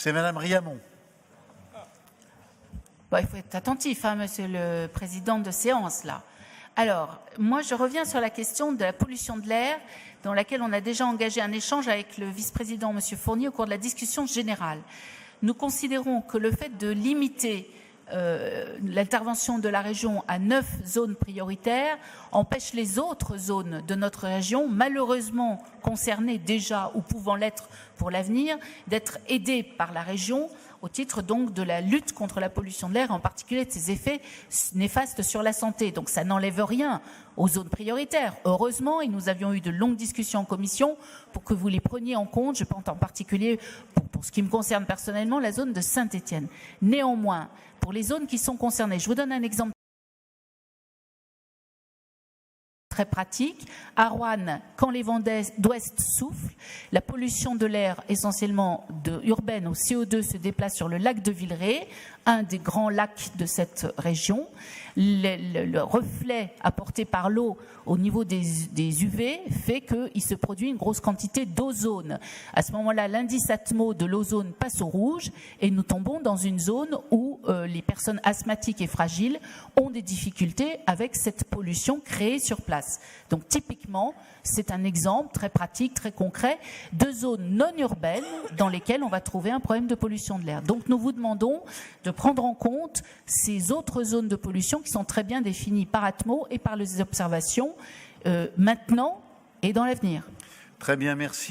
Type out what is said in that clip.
C'est Madame Riamon. Bon, il faut être attentif, hein, Monsieur le Président de séance, là. Alors, moi, je reviens sur la question de la pollution de l'air, dans laquelle on a déjà engagé un échange avec le vice-président, Monsieur Fournier, au cours de la discussion générale. Nous considérons que le fait de limiter l'intervention de la région à 9 zones prioritaires empêche les autres zones de notre région, malheureusement concernées déjà ou pouvant l'être pour l'avenir, d'être aidées par la région au titre donc de la lutte contre la pollution de l'air, en particulier de ses effets néfastes sur la santé. Donc ça n'enlève rien aux zones prioritaires. Heureusement, et nous avions eu de longues discussions en commission pour que vous les preniez en compte. Je pense en particulier, pour ce qui me concerne personnellement, la zone de Saint-Étienne. Néanmoins, pour les zones qui sont concernées, je vous donne un exemple très pratique. À Roanne, quand les vents d'ouest soufflent, la pollution de l'air essentiellement urbaine au CO2 se déplace sur le lac de Villeray, un des grands lacs de cette région. Le reflet apporté par l'eau au niveau des UV fait qu'il se produit une grosse quantité d'ozone. À ce moment-là, l'indice Atmo de l'ozone passe au rouge et nous tombons dans une zone où les personnes asthmatiques et fragiles ont des difficultés avec cette pollution créée sur place. Donc typiquement, c'est un exemple très pratique, très concret de zones non urbaines dans lesquelles on va trouver un problème de pollution de l'air. Donc nous vous demandons de prendre en compte ces autres zones de pollution qui sont très bien définies par Atmo et par les observations maintenant et dans l'avenir. Très bien, merci.